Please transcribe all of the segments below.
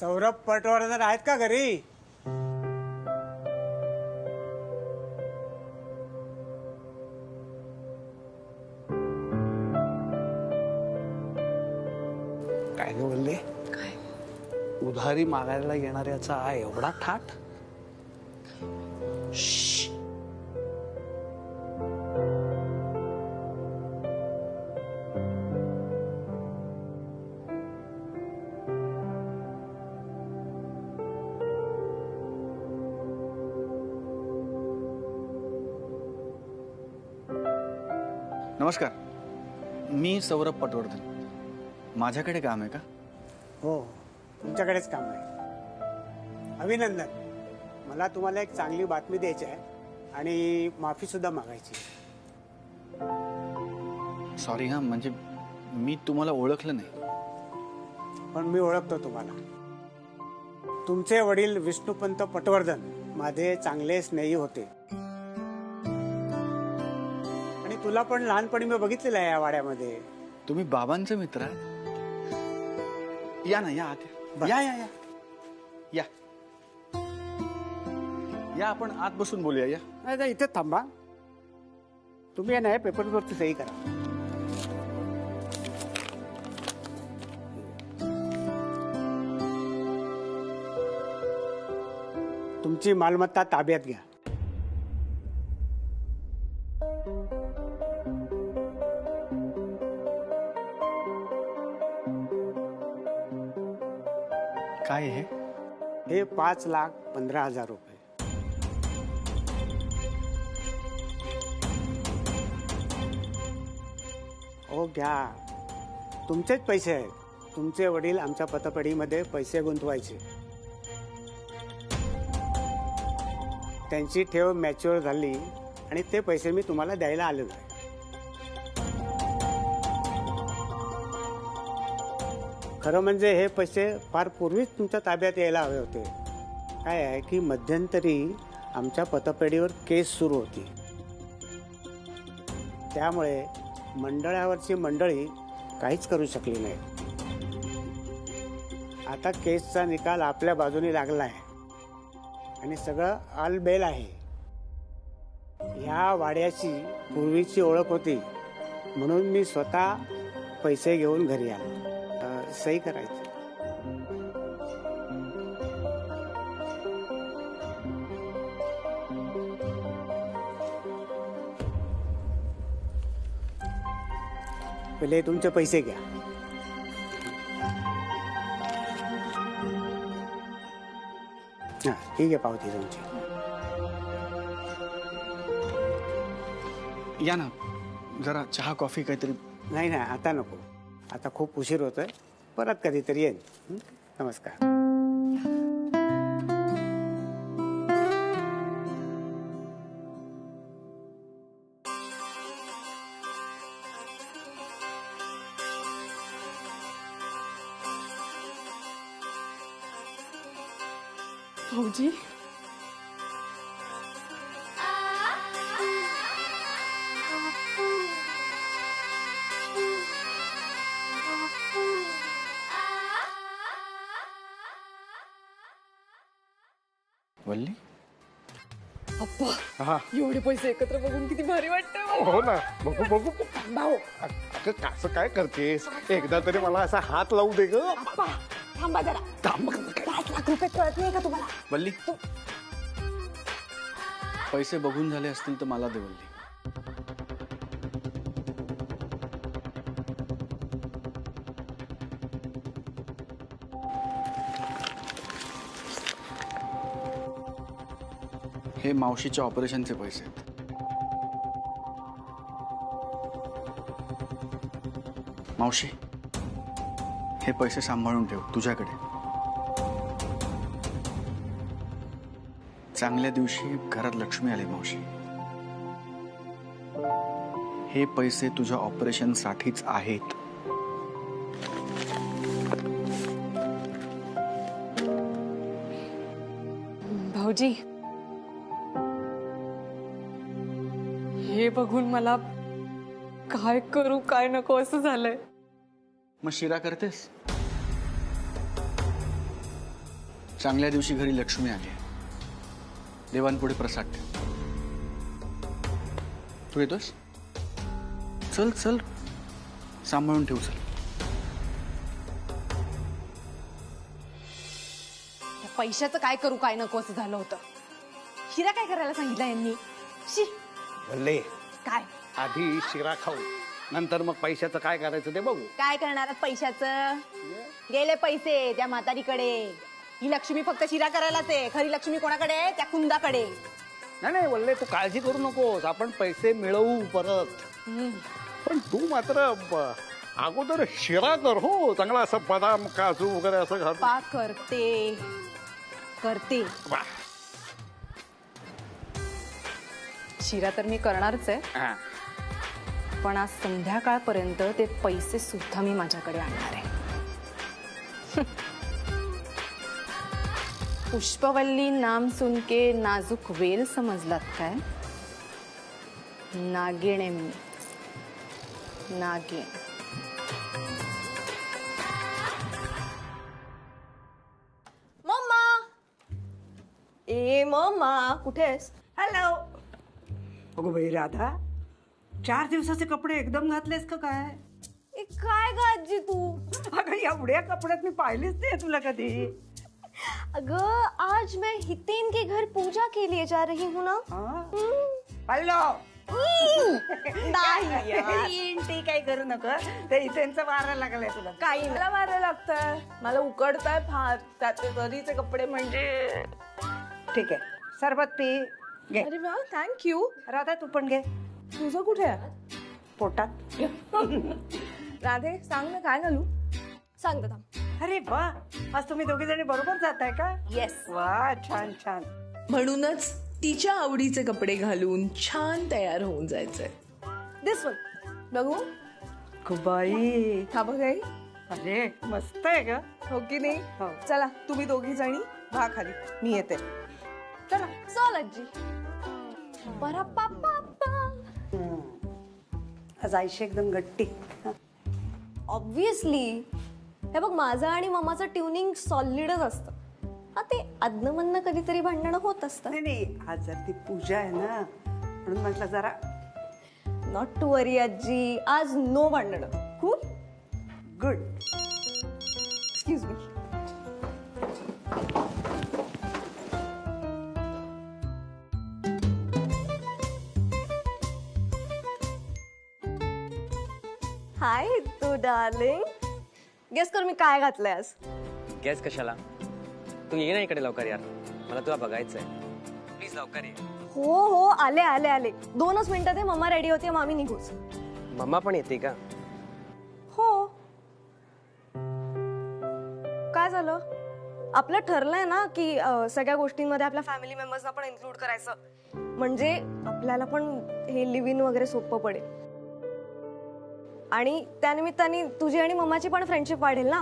सौरभ पटवर्धन आहेत का घरी? काय ग बोलले? काय? उधारी मागायला येणाऱ्याचा एवढा ठाट? नमस्कार, मी सौरभ पटवर्धन. माझ्याकडे काम आहे का? हो, तुमच्याकडेच काम आहे. अभिनंदन. मला तुम्हाला एक चांगली बातमी द्यायची आहे आणि माफी सुद्धा मागायची. सॉरी हा, म्हणजे मी तुम्हाला ओळखलं नाही. पण मी ओळखतो तुम्हाला. तुमचे वडील विष्णुपंत पटवर्धन माझे चांगले स्नेही होते आणि तुला पण लहानपणी मी बघितलेलं आहे या वाड्यामध्ये. तुम्ही बाबांचे मित्र आहात? या ना, या आत या. या या या या आपण आत बसून बोलूया. या. नाही, इथे थांबा. तुम्ही नाही पेपरवरती सही करा. तुमची मालमत्ता ताब्यात घ्या. काय आहे हे 5,15,000 रुपये. हो घ्या. तुमचेच पैसे आहेत. तुमचे वडील आमच्या पतपेढीमध्ये पैसे गुंतवायचे. त्यांची ठेव मॅच्युअर झाली आणि ते पैसे मी तुम्हाला द्यायला आलेलो आहे. खरं म्हणजे हे पैसे फार पूर्वीच तुमच्या ताब्यात यायला हवे होते. काय आहे की मध्यंतरी आमच्या पतपेढीवर केस सुरू होती, त्यामुळे मंडळावरची मंडळी काहीच करू शकली नाही. आता केसचा निकाल आपल्या बाजूने लागला आहे आणि सगळं आलबेल आहे. ह्या वाड्याची पूर्वीची ओळख होती म्हणून मी स्वतः पैसे घेऊन घरी आलो. सही करायची. पहिले तुमचे पैसे घ्या. हा, ठीक आहे, पावती तुमची. या ना, जरा चहा कॉफी काहीतरी. नाही नाही, आता नको. आता खूप उशीर होतोय. परत कधीतरी येईन. नमस्कार. भाऊजी, वल्ली. अप्पा, एवढे पैसे एकत्र बघून किती भारी वाटतं. हो ना, बघू बघू. भाऊ, अगं असं काय करतेस? एकदा तरी मला असा हात लावू दे ग. अप्पा, थांबा जरा. 5 लाख रुपये कळत नाही का तुम्हाला? वल्ली, पैसे बघून झाले असतील तर मला दे वल्ली. हे मावशीच्या ऑपरेशनचे पैसे आहेत. मावशी, हे पैसे सांभाळून ठेव तुझ्याकडे. चांगल्या दिवशी घरात लक्ष्मी आली मावशी. हे पैसे तुझ्या ऑपरेशन साठीच आहेत. भाऊजी, हे बघून मला काय करू काय नको असं झालंय. मग शिरा करतेस? चांगल्या दिवशी घरी लक्ष्मी आली आहे. देवांपुढे प्रसाद ठेव. तू येतोस? चल चल, सांभाळून ठेव. चल. पैशाचं काय करू काय नको असं झालं होतं. शिरा काय करायला सांगितलं यांनी? शी. भले काय आधी शिरा खाऊ, नंतर मग पैशाचं काय करायचं ते बघू. काय करणार पैशाचं? गेले पैसे त्या म्हातारीकडे. ही लक्ष्मी फक्त शिरा करायलाच आहे. खरी लक्ष्मी कोणाकडे आहे? त्या कुंदाकडे. नाही नाही वल्ले, तू काळजी करू नकोस, आपण पैसे मिळवू परत. पण तू मात्र अगोदर शिरा कर हो, चांगला असं बदाम काजू वगैरे असं घाल. पा करते करते वा. शिरा तर मी करणारच आहे, हा. पण आज संध्याकाळपर्यंत ते पैसे सुद्धा मी माझ्याकडे आणणार आहे. पुष्पवल्ली नाम सुनके नाजूक वेल समजलात काय? नागिण आहे मी, नागिण. मम्मा, ए मम्मा कुठे आहेस? हॅलो. अगो बाई राधा, 4 दिवसाचे कपडे एकदम घातलेस का काय? ए, काय ग आजी तू? अगं एवढ्या कपड्यात मी पाहिलीच नाही तुला कधी. अगं आज मैं हितेन के घर पूजा के लिए जा रही हूँ ना. हॅलो. नाही यार. ती काही करू नको, ते इथेंचा वारा लागलाय तुला. काही मला मारायला लागतंय, मला उकडताय फार. त्याचे जरीचे कपडे म्हणजे. ठीक आहे, सरबत पी घे. अरे वा, थँक्यू. राधा तू पण घे. तुझं कुठे आहे? पोटात. राधे सांग ना, काय घालू? सांगते थांब. अरे वा, आज तुम्ही दोघी जणी बरोबर जाताय का? येस. वा, छान छान. म्हणूनच तिच्या आवडीचे कपडे घालून छान तयार होऊन जायचंय. दिस वन बघू. बाई, हा बघाई. अरे मस्त आहे ग. हो की नाही? हो. चला तुम्ही दोघी जणी भा खाली, मी येते. चला चल आजी. बरा पापा. आज आयुष्य एकदम गट्टी. ऑब्विसली. हे बघ, माझं आणि मम्माचं ट्युनिंग सॉलिडच असतं. हा, ते अदनमधनं कधीतरी भांडणं होत असतं. नाही नाही, आज जर ती पूजा आहे ना, म्हणून म्हटलं जरा. नॉट टू वरी आजी, आज नो भांडणं. Cool. Good. Excuse me. Hi तू डार्लिंग. गेस कर मी काय घातलंय आज. गॅस कशाला? तू ये ना इकडे लवकर यार, मला तुला बघायचंय. प्लीज लवकर ये. हो हो, आले आले आले. 2च मिनिटात मम्मा रेडी होते, मग आम्ही निघूच. मम्मा पण येते का? हो. काय झालं? आपलं ठरलंय ना की सगळ्या गोष्टींमध्ये आपल्या फॅमिली मेंबर्सना पण इन्क्लूड करायचं, म्हणजे आपल्याला पण हे लिव्ह इन वगैरे सोपं पडेल. आणि त्यानिमित्ताने तुझी आणि मम्माची पण फ्रेंडशिप वाढेल ना.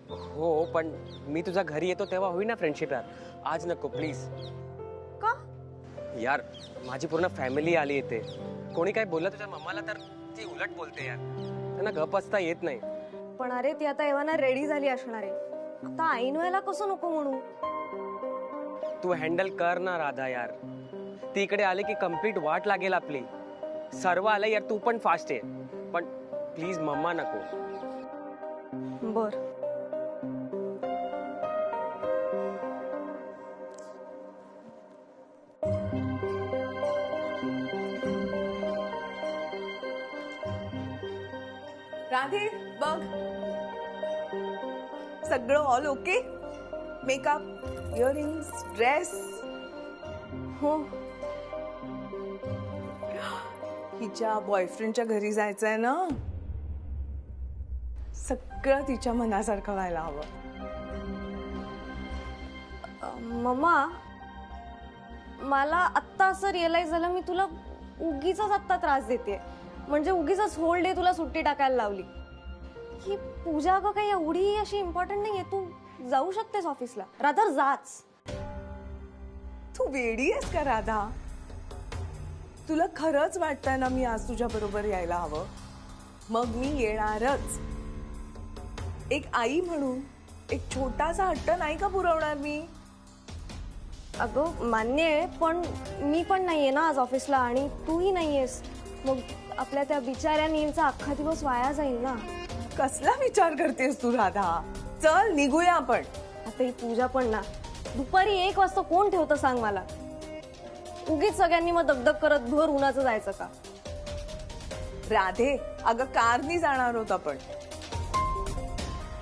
हो, पण मी तुझ्या घरी येतो तेव्हा होईल ना फ्रेंडशिप यार. आज नको प्लीज. का? यार माझी पूर्ण फॅमिली आली येते. कोणी काय बोललं तुझ्या मम्माला तर ती उलट बोलते यार. त्यांना गप असता येत नाही. पण अरे ती आता एव्हाना रेडी झाली असणार आहे. आता ऐन वेळेला कसं नको म्हणू. तू हँडल कर ना राधा यार. ती इकडे आले की कम्प्लीट वाट लागेल आपली. सर्व आलं यार, तू पण फास्ट आहे. पण प्लीज मम्मा नको. बर. राधे बघ, सगळं all okay. Makeup, earrings, dress. हो. तिच्या बॉयफ्रेंडच्या घरी जायचंय ना, सगळं तिच्या मनासारखं व्हायला हवं. मम्मा, मला आत्ता असं रिअलाइज झालं, मी तुला उगीच आत्ता त्रास देते. म्हणजे उगीच होल डे तुला सुट्टी टाकायला लावली. ही पूजा का काही एवढी अशी इम्पॉर्टंट नाहीये. तू जाऊ शकतेस ऑफिसला, रादर जाच. तू वेडी आहेस का राधा? तुला खरंच वाटतंय ना मी आज तुझ्या बरोबर यायला हवं? मग मी येणारच. एक आई म्हणून एक छोटासा हट्ट नाही का पुरवणार मी? अगं मान्य आहे, पण मी पण नाहीये ना आज ऑफिसला आणि तूही नाहीयेस. मग आपल्या त्या बिचाऱ्या नीलचा अख्खा दिवस वाया जाईल ना. कसला विचार करतेस तू राधा? चल निघूया आपण. आता ही पूजा पण ना, दुपारी 1 वाजता कोण ठेवतं सांग मला. उगीच सगळ्यांनी मग दगदग करत भर उन्हाचं जायचं का? राधे, अगं कारनी जाणार होत आपण.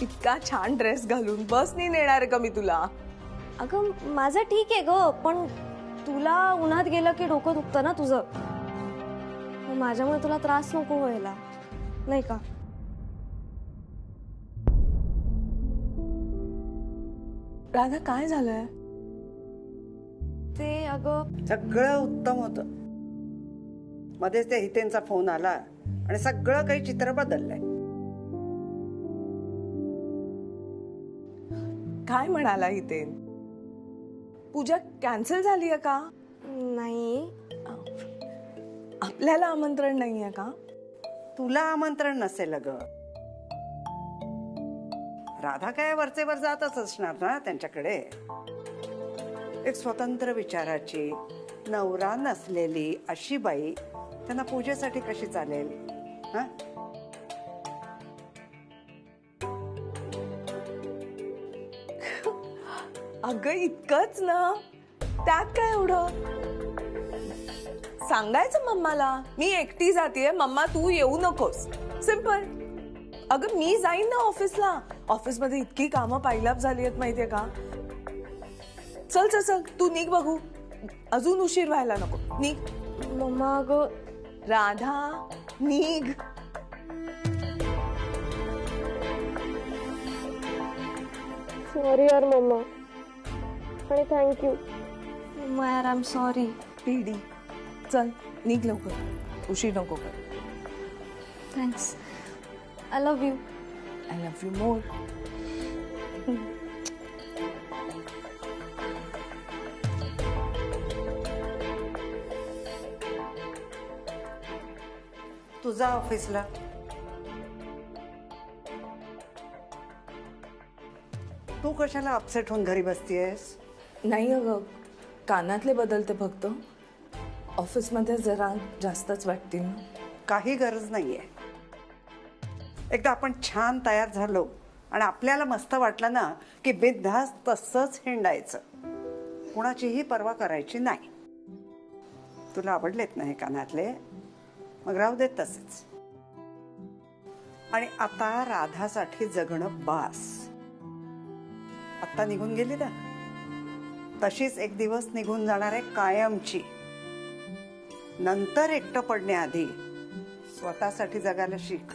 इतका छान ड्रेस घालून बसनी नेणार आहे का मी तुला? अगं माझं ठीक आहे ग, पण तुला उन्हात गेलं की डोकं दुखतं ना तुझं. मग माझ्यामुळे तुला त्रास नको व्हायला, नाही का? राधा काय झालंय? ते अगं सगळं उत्तम होतं. मध्येच त्या हितेंचा फोन आला आणि सगळं काही चित्र बदललंय. काय म्हणाला हितेन? पूजा कॅन्सल झाली आहे का? नाही, आपल्याला आमंत्रण नाहीये का? तुला आमंत्रण नसेल ग. राधा काय वरचेवर जातच असणार ना त्यांच्याकडे. एक स्वतंत्र विचाराची, नवरा नसलेली अशी बाई त्यांना पूजेसाठी कशी चालेल? हा, अगं इतकंच ना, त्यात काय एवढं? सांगायचं मम्माला, मी एकटी जातीये, मम्मा तू येऊ नकोस. सिंपल. अगं मी जाईन ना ऑफिसला. ऑफिसमध्ये इतकी कामं पायलाप झाली आहेत माहितीये का? चल चल चल, तू निघ बघू. अजून उशीर व्हायला नको. निघ. मम्मा अगं राधा निघ. सॉरी यार मम्मा, आणि थँक्यू. मम्मा यार, आय एम सॉरी. पीडी, चल निघ लवकर, उशीर नको कर. Thanks. I love you. I love you more. तुझा ऑफिसला. तू कशाला अपसेट होऊन घरी बसतीयस? नाही अगं, कानातले बदलते फक्त. ऑफिसमध्ये जरा जास्तच वाटते ना. काही गरज नाहीये. एकदा आपण छान तयार झालो आणि आपल्याला मस्त वाटलं ना की बिनधास्त तसंच हिंडायचं. कुणाचीही पर्वा करायची नाही. तुला आवडलेत ना हे कानातले? मग राहू देत तसेच. आणि आता राधासाठी जगणं बास. आत्ता निघून गेली ना, तशीच एक दिवस निघून जाणार आहे कायमची. नंतर एकटं पडण्याआधी स्वतःसाठी जगायला शिक.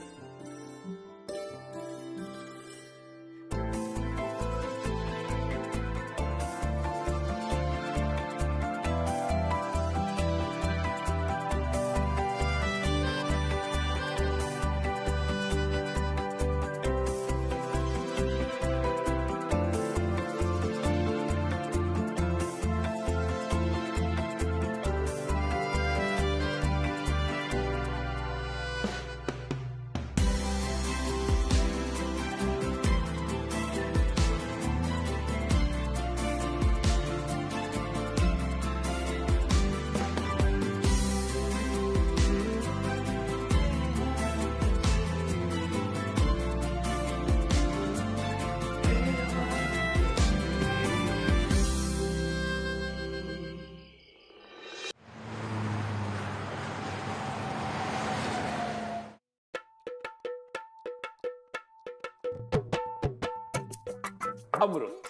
अमृत.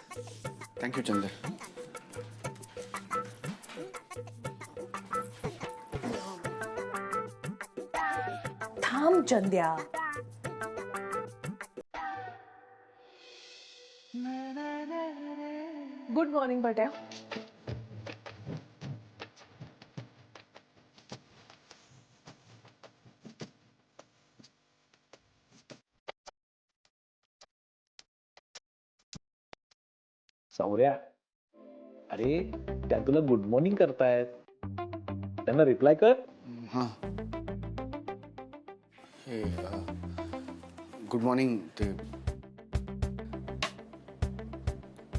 थँक्यू चंद्र. थांब चंद्या. Good morning Batya. सौर्या, अरे त्या तुला गुड मॉर्निंग करतायत, त्यांना रिप्लाय कर. हां, हे गुड मॉर्निंग. ते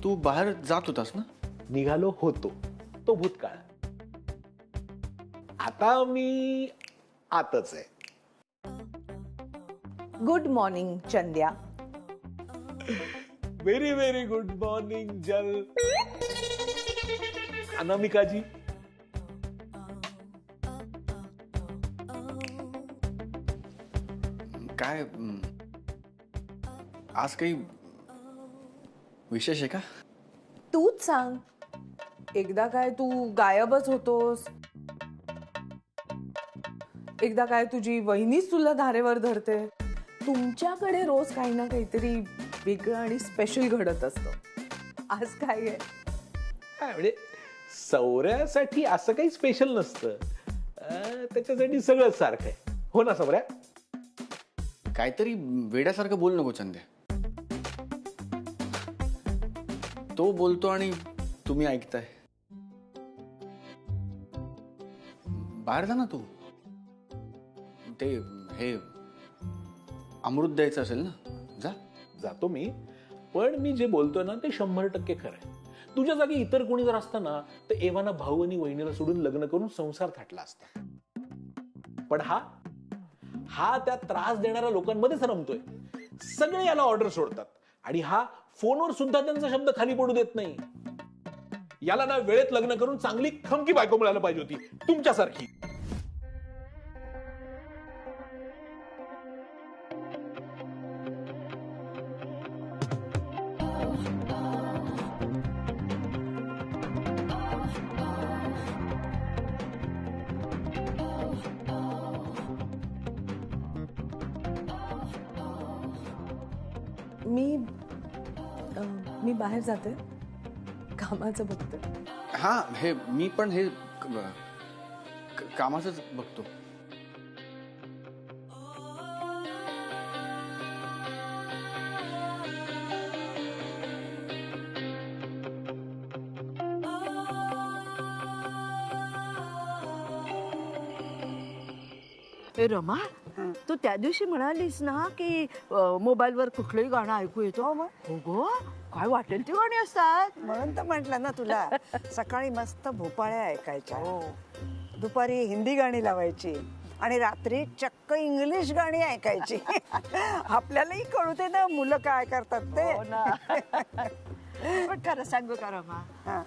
तू बाहेर जात होतास ना? निघालो होतो, तो भूतकाळ. आता मी आतच आहे. Good morning Chandya. Very very good morning जल. अनामिकाजी. काय आज काही विशेष आहे का? तूच सांग. एकदा काय तू गायबच होतोस, एकदा काय तुझी वहिनीच तुला धारेवर धरते. तुमच्याकडे रोज काही ना काहीतरी वेगळं आणि स्पेशल घडत असतं. आज काय आहे? म्हणजे सौऱ्यासाठी असं काही स्पेशल नसतं. त्याच्यासाठी सगळंच सारखं आहे. हो ना सौऱ्या? काहीतरी वेड्यासारखं बोल नको चंद्या. तो बोलतो आणि तुम्ही ऐकताय. बाहेर जा ना तू. ते हे अमृत द्यायचं असेल ना, जा. जातो मी, पण मी जे बोलतोय ना ते 100% खरं आहे. तुझ्या जागी इतर कोणी जर असतं ना तर एव्हाना भाऊ आणि वहिनीला सोडून लग्न करून संसार थाटला असता. पण हा त्या त्रास देणाऱ्या लोकांमध्येच रमतोय. सगळे याला ऑर्डर सोडतात आणि हा फोनवर सुद्धा त्यांचा शब्द खाली पडू देत नाही. याला ना वेळेत लग्न करून चांगली खमकी बायको मिळायला पाहिजे होती, तुमच्यासारखी. मी बाहेर जाते, कामाचं बघते. हा, हे मी पण हे कामाचंच बघतो. ए रमा, तू त्या दिवशी म्हणालीस ना की मोबाईलवर कुठलंही गाणं ऐकू येतो. हो गो, काय वाटेल ती गाणी असतात. म्हणून तर म्हटलं ना तुला, सकाळी मस्त भोपाळ्या ऐकायच्या, दुपारी हिंदी गाणी लावायची आणि रात्री चक्क इंग्लिश गाणी ऐकायची. आपल्यालाही कळू दे ना मुलं काय करतात ते. पण खरं सांगू का रमा,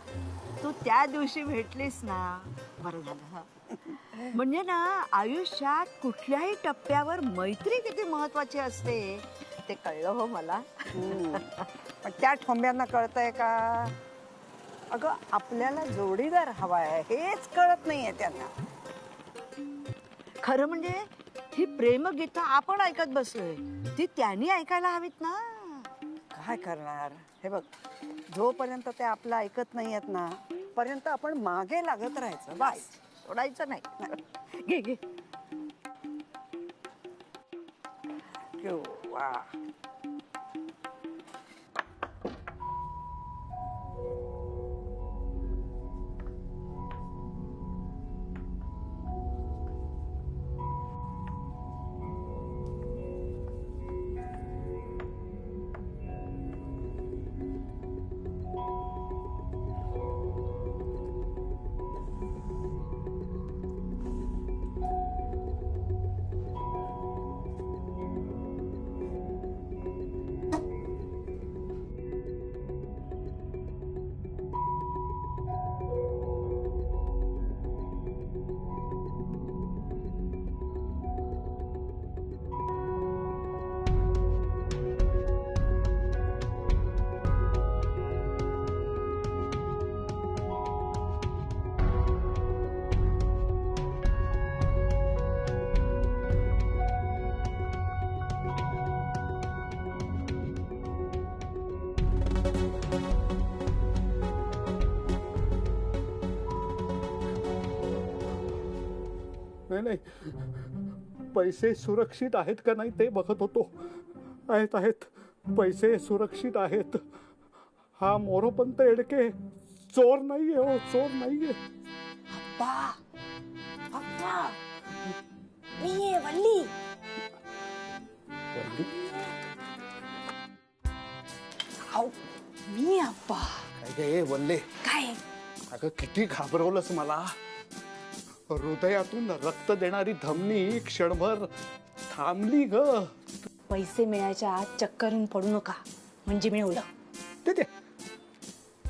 तू त्या दिवशी भेटलीस ना, बरं झालं. म्हणजे ना आयुष्यात कुठल्याही टप्प्यावर मैत्री किती महत्वाची असते ते कळलं हो मला. पण त्या ठोंब्यांना कळतंय का? अगं आपल्याला जोडीदार हवाय हेच कळत नाहीये त्यांना. खरं म्हणजे ही प्रेमगीतं आपण ऐकत बसलोय, ती त्यांनी ऐकायला हवीत ना. काय करणार? हे बघ, जोपर्यंत ते आपलं ऐकत नाहीयेत ना पर्यंत आपण मागे लागत राहायचं, बस. सोडायचं नाही. घे घे. वा. नाही, पैसे सुरक्षित आहेत का नाही ते बघत होतो. आहेत आहेत, पैसे सुरक्षित आहेत. हा मोरोपंत एडके चोर नाहीये, हो चोर नाहीये. मी वल्ली. मी आप्पा काय ग वल्ले, काय अगं किती घाबरवलंस मला. हृदयातून रक्त देणारी धमनी क्षणभर थांबली ग. पैसे मिळायच्या आत चक्करून पडू नका, म्हणजे मिळवलं. ते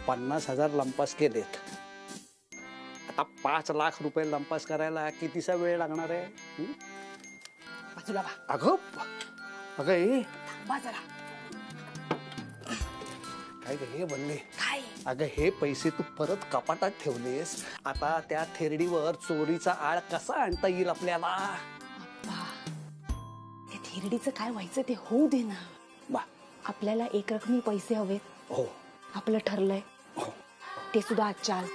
50,000 लंपास केलेत. आता 5 लाख रुपये लंपास करायला कितीसा वेळ लागणार आहे? बाजूला बा. अगं अगं थांबा जरा. काय ग हे बोलले, काय अगं हे पैसे तू परत कपाटात ठेवलेस, आता त्या थेरडीवर चोरीचा आळ कसा आणता येईल आपल्याला? आप्पा, ते थेरडीचं काय व्हायचं ते होऊ दे ना. बा आपल्याला एक रकमी पैसे हवेत. हो आपलं ठरलंय, ते सुद्धा आजच्या आज.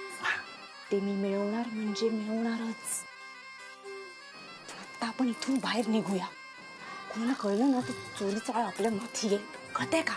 ते मी मिळवणार म्हणजे मिळवणारच. आता आपण इथून बाहेर निघूया. कोणाला कळलं ना तर चोरीचा आळ आपल्या माथी येईल, कळतंय का?